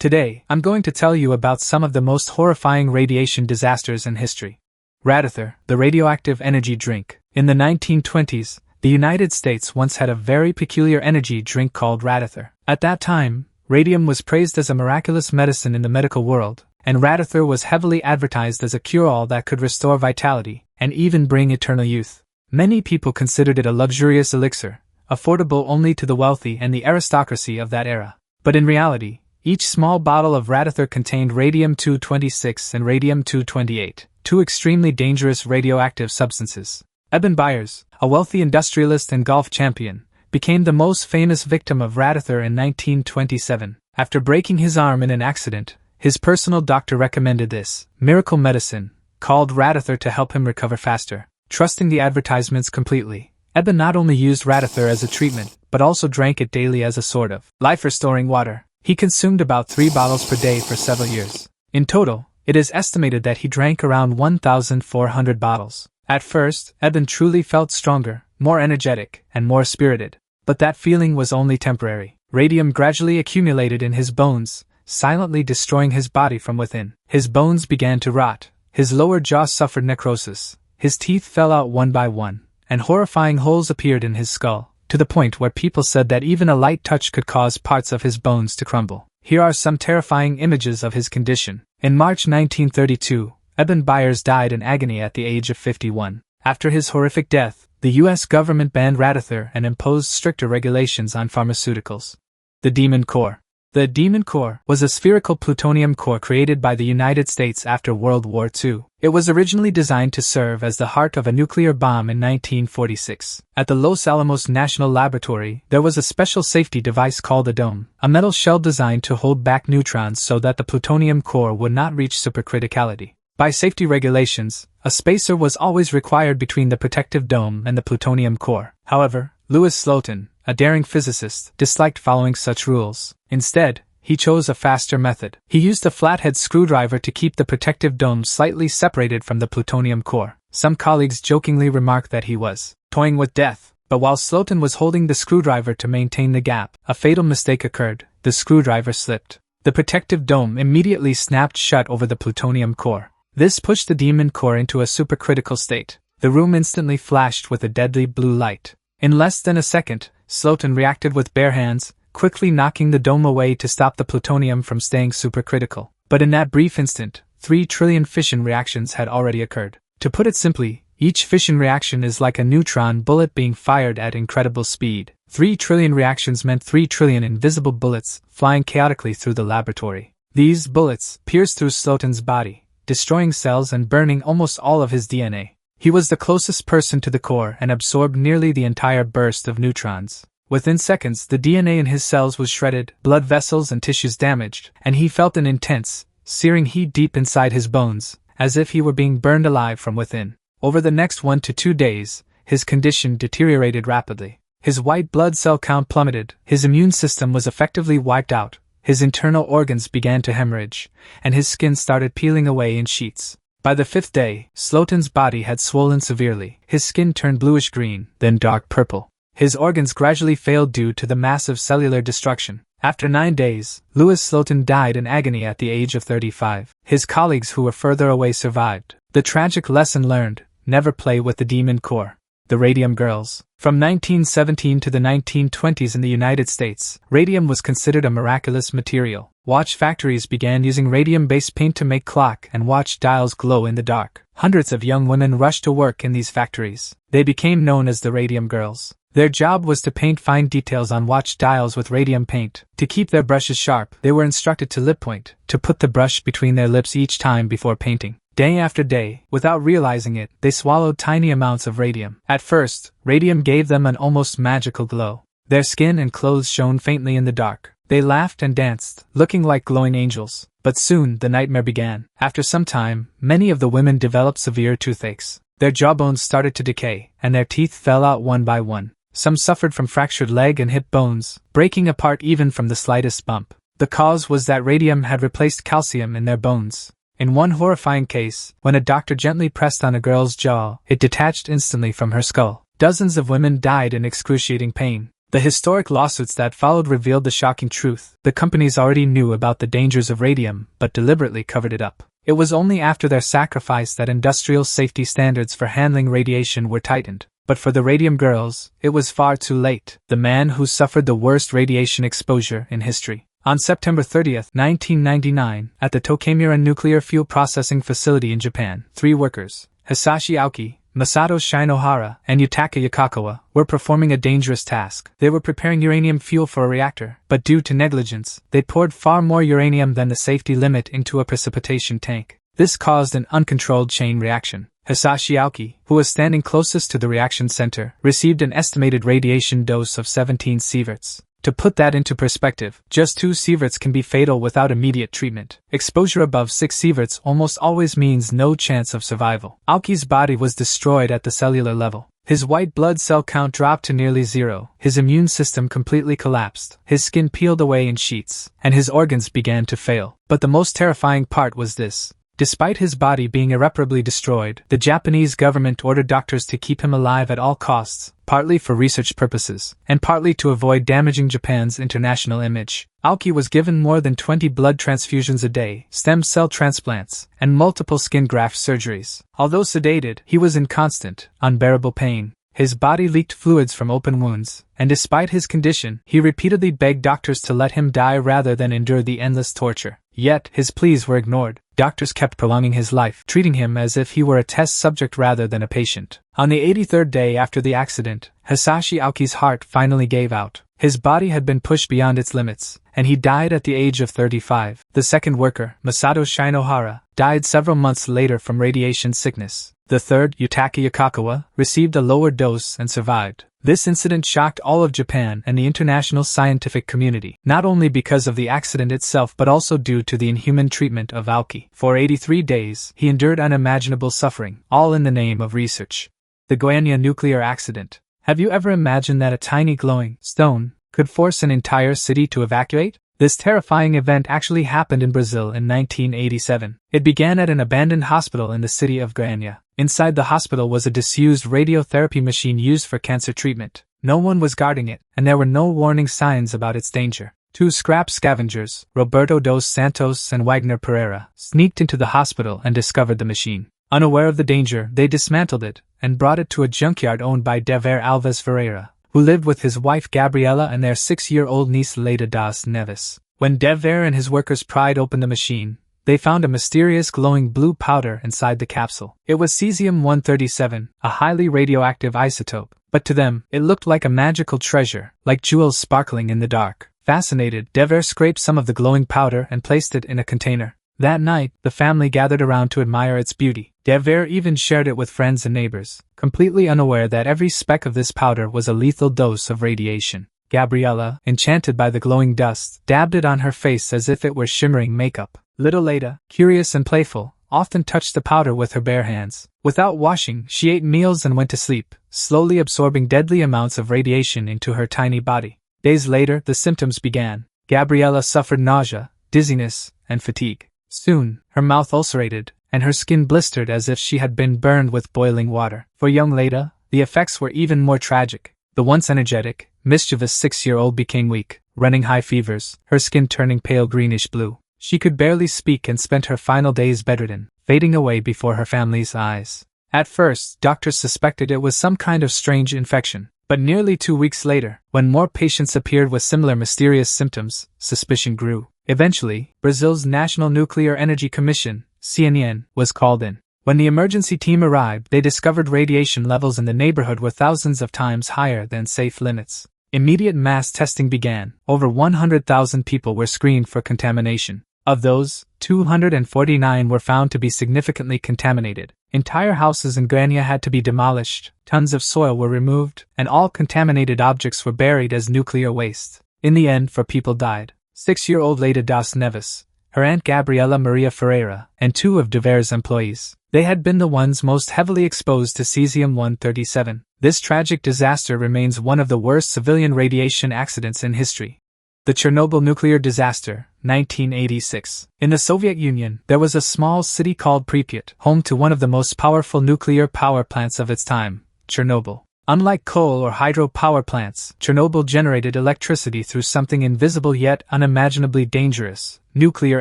Today, I'm going to tell you about some of the most horrifying radiation disasters in history. Radithor, the radioactive energy drink. In the 1920s, the United States once had a very peculiar energy drink called Radithor. At that time, radium was praised as a miraculous medicine in the medical world, and Radithor was heavily advertised as a cure-all that could restore vitality and even bring eternal youth. Many people considered it a luxurious elixir, affordable only to the wealthy and the aristocracy of that era. But in reality, each small bottle of Radithor contained radium-226 and radium-228, two extremely dangerous radioactive substances. Eben Byers, a wealthy industrialist and golf champion, became the most famous victim of Radithor in 1927. After breaking his arm in an accident, his personal doctor recommended this miracle medicine, called Radithor, to help him recover faster. Trusting the advertisements completely, Eben not only used Radithor as a treatment, but also drank it daily as a sort of life-restoring water. He consumed about 3 bottles per day for several years. In total, it is estimated that he drank around 1,400 bottles. At first, Eben truly felt stronger, more energetic, and more spirited. But that feeling was only temporary. Radium gradually accumulated in his bones, silently destroying his body from within. His bones began to rot, his lower jaw suffered necrosis, his teeth fell out one by one, and horrifying holes appeared in his skull, to the point where people said that even a light touch could cause parts of his bones to crumble. Here are some terrifying images of his condition. In March 1932, Eben Byers died in agony at the age of 51. After his horrific death, the U.S. government banned Radithor and imposed stricter regulations on pharmaceuticals. The Demon Core. The Demon Core was a spherical plutonium core created by the United States after World War II. It was originally designed to serve as the heart of a nuclear bomb in 1946. At the Los Alamos National Laboratory, there was a special safety device called a dome, a metal shell designed to hold back neutrons so that the plutonium core would not reach supercriticality. By safety regulations, a spacer was always required between the protective dome and the plutonium core. However, Louis Slotin, a daring physicist, disliked following such rules. Instead, he chose a faster method. He used a flathead screwdriver to keep the protective dome slightly separated from the plutonium core. Some colleagues jokingly remarked that he was toying with death, but while Slotin was holding the screwdriver to maintain the gap, a fatal mistake occurred. The screwdriver slipped. The protective dome immediately snapped shut over the plutonium core. This pushed the Demon Core into a supercritical state. The room instantly flashed with a deadly blue light. In less than a second, Slotin reacted with bare hands, quickly knocking the dome away to stop the plutonium from staying supercritical. But in that brief instant, 3 trillion fission reactions had already occurred. To put it simply, each fission reaction is like a neutron bullet being fired at incredible speed. 3 trillion reactions meant 3 trillion invisible bullets flying chaotically through the laboratory. These bullets pierced through Slotin's body, destroying cells and burning almost all of his DNA. He was the closest person to the core and absorbed nearly the entire burst of neutrons. Within seconds, the DNA in his cells was shredded, blood vessels and tissues damaged, and he felt an intense, searing heat deep inside his bones, as if he were being burned alive from within. Over the next 1 to 2 days, his condition deteriorated rapidly. His white blood cell count plummeted, his immune system was effectively wiped out, his internal organs began to hemorrhage, and his skin started peeling away in sheets. By the 5th day, Slotin's body had swollen severely. His skin turned bluish-green, then dark purple. His organs gradually failed due to the massive cellular destruction. After 9 days, Louis Slotin died in agony at the age of 35. His colleagues who were further away survived. The tragic lesson learned: never play with the Demon Core. The Radium Girls. From 1917 to the 1920s in the United States, radium was considered a miraculous material. Watch factories began using radium-based paint to make clock and watch dials glow in the dark. Hundreds of young women rushed to work in these factories. They became known as the Radium Girls. Their job was to paint fine details on watch dials with radium paint. To keep their brushes sharp, they were instructed to lip point, to put the brush between their lips each time before painting. Day after day, without realizing it, they swallowed tiny amounts of radium. At first, radium gave them an almost magical glow. Their skin and clothes shone faintly in the dark. They laughed and danced, looking like glowing angels. But soon, the nightmare began. After some time, many of the women developed severe toothaches. Their jawbones started to decay, and their teeth fell out one by one. Some suffered from fractured leg and hip bones, breaking apart even from the slightest bump. The cause was that radium had replaced calcium in their bones. In one horrifying case, when a doctor gently pressed on a girl's jaw, it detached instantly from her skull. Dozens of women died in excruciating pain. The historic lawsuits that followed revealed the shocking truth. The companies already knew about the dangers of radium, but deliberately covered it up. It was only after their sacrifice that industrial safety standards for handling radiation were tightened. But for the Radium Girls, it was far too late. The man who suffered the worst radiation exposure in history. On September 30, 1999, at the Tokimura nuclear fuel processing facility in Japan, 3 workers, Hisashi Ouchi, Masato Shinohara, and Yutaka Yakakawa, were performing a dangerous task. They were preparing uranium fuel for a reactor, but due to negligence, they poured far more uranium than the safety limit into a precipitation tank. This caused an uncontrolled chain reaction. Hisashi Ouchi, who was standing closest to the reaction center, received an estimated radiation dose of 17 sieverts. To put that into perspective, just 2 sieverts can be fatal without immediate treatment. Exposure above 6 sieverts almost always means no chance of survival. Aoki's body was destroyed at the cellular level. His white blood cell count dropped to nearly 0, his immune system completely collapsed, his skin peeled away in sheets, and his organs began to fail. But the most terrifying part was this. Despite his body being irreparably destroyed, the Japanese government ordered doctors to keep him alive at all costs, partly for research purposes, and partly to avoid damaging Japan's international image. Aoki was given more than 20 blood transfusions a day, stem cell transplants, and multiple skin graft surgeries. Although sedated, he was in constant, unbearable pain. His body leaked fluids from open wounds, and despite his condition, he repeatedly begged doctors to let him die rather than endure the endless torture. Yet, his pleas were ignored. Doctors kept prolonging his life, treating him as if he were a test subject rather than a patient. On the 83rd day after the accident, Hisashi Aoki's heart finally gave out. His body had been pushed beyond its limits, and he died at the age of 35. The second worker, Masato Shinohara, died several months later from radiation sickness. The third, Yutaka Yakakawa, received a lower dose and survived. This incident shocked all of Japan and the international scientific community, not only because of the accident itself but also due to the inhuman treatment of Aoki. For 83 days, he endured unimaginable suffering, all in the name of research. The Goinania nuclear accident. Have you ever imagined that a tiny glowing stone could force an entire city to evacuate? This terrifying event actually happened in Brazil in 1987. It began at an abandoned hospital in the city of Goiania. Inside the hospital was a disused radiotherapy machine used for cancer treatment. No one was guarding it, and there were no warning signs about its danger. 2 scrap scavengers, Roberto dos Santos and Wagner Pereira, sneaked into the hospital and discovered the machine. Unaware of the danger, they dismantled it and brought it to a junkyard owned by Dever Alves Ferreira, who lived with his wife Gabriela and their 6-year-old niece Leida das Neves. When Dever and his workers pried open the machine, they found a mysterious glowing blue powder inside the capsule. It was cesium-137, a highly radioactive isotope, but to them, it looked like a magical treasure, like jewels sparkling in the dark. Fascinated, Dever scraped some of the glowing powder and placed it in a container. That night, the family gathered around to admire its beauty. Dever even shared it with friends and neighbors, completely unaware that every speck of this powder was a lethal dose of radiation. Gabriela, enchanted by the glowing dust, dabbed it on her face as if it were shimmering makeup. Little Leida, curious and playful, often touched the powder with her bare hands. Without washing, she ate meals and went to sleep, slowly absorbing deadly amounts of radiation into her tiny body. Days later, the symptoms began. Gabriela suffered nausea, dizziness, and fatigue. Soon, her mouth ulcerated, and her skin blistered as if she had been burned with boiling water. For young Leida, the effects were even more tragic. The once energetic, mischievous 6-year-old became weak, running high fevers, her skin turning pale greenish-blue. She could barely speak and spent her final days bedridden, fading away before her family's eyes. At first, doctors suspected it was some kind of strange infection, but nearly 2 weeks later, when more patients appeared with similar mysterious symptoms, suspicion grew. Eventually, Brazil's National Nuclear Energy Commission, CNN, was called in. When the emergency team arrived, they discovered radiation levels in the neighborhood were thousands of times higher than safe limits. Immediate mass testing began. Over 100,000 people were screened for contamination. Of those, 249 were found to be significantly contaminated. Entire houses in Goinania had to be demolished, tons of soil were removed, and all contaminated objects were buried as nuclear waste. In the end, 4 people died. 6-year-old Leida das Neves, her aunt Gabriela Maria Ferreira, and 2 of Dever's employees. They had been the ones most heavily exposed to cesium-137. This tragic disaster remains one of the worst civilian radiation accidents in history. The Chernobyl nuclear disaster, 1986. In the Soviet Union, there was a small city called Pripyat, home to one of the most powerful nuclear power plants of its time, Chernobyl. Unlike coal or hydro power plants, Chernobyl generated electricity through something invisible yet unimaginably dangerous: nuclear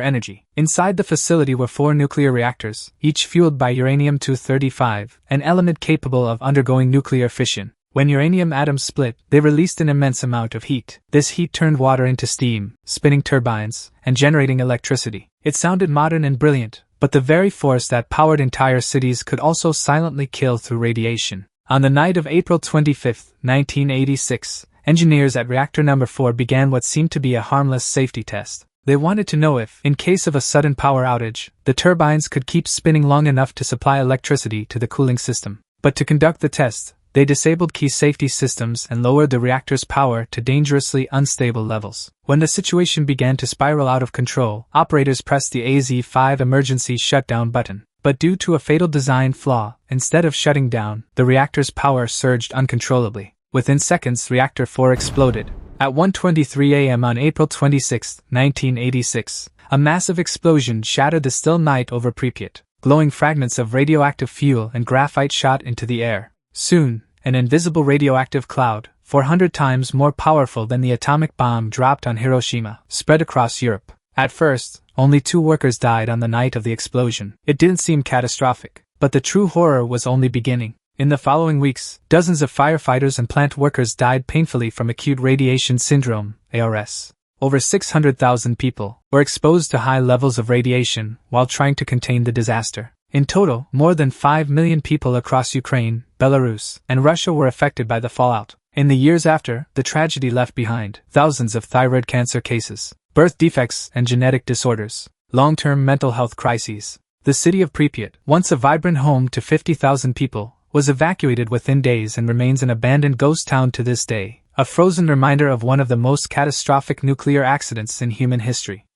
energy. Inside the facility were 4 nuclear reactors, each fueled by uranium-235, an element capable of undergoing nuclear fission. When uranium atoms split, they released an immense amount of heat. This heat turned water into steam, spinning turbines, and generating electricity. It sounded modern and brilliant, but the very force that powered entire cities could also silently kill through radiation. On the night of April 25, 1986, engineers at reactor number 4 began what seemed to be a harmless safety test. They wanted to know if, in case of a sudden power outage, the turbines could keep spinning long enough to supply electricity to the cooling system. But to conduct the test, they disabled key safety systems and lowered the reactor's power to dangerously unstable levels. When the situation began to spiral out of control, operators pressed the AZ-5 emergency shutdown button. But due to a fatal design flaw, instead of shutting down, the reactor's power surged uncontrollably. Within seconds, reactor 4 exploded. At 1:23 a.m. on April 26, 1986, a massive explosion shattered the still night over Pripyat. Glowing fragments of radioactive fuel and graphite shot into the air. Soon, an invisible radioactive cloud, 400 times more powerful than the atomic bomb dropped on Hiroshima, spread across Europe. At first, only 2 workers died on the night of the explosion. It didn't seem catastrophic, but the true horror was only beginning. In the following weeks, dozens of firefighters and plant workers died painfully from acute radiation syndrome, ARS. Over 600,000 people were exposed to high levels of radiation while trying to contain the disaster. In total, more than 5 million people across Ukraine, Belarus, and Russia were affected by the fallout. In the years after, the tragedy left behind thousands of thyroid cancer cases, birth defects and genetic disorders, long-term mental health crises. The city of Pripyat, once a vibrant home to 50,000 people, was evacuated within days and remains an abandoned ghost town to this day, a frozen reminder of one of the most catastrophic nuclear accidents in human history.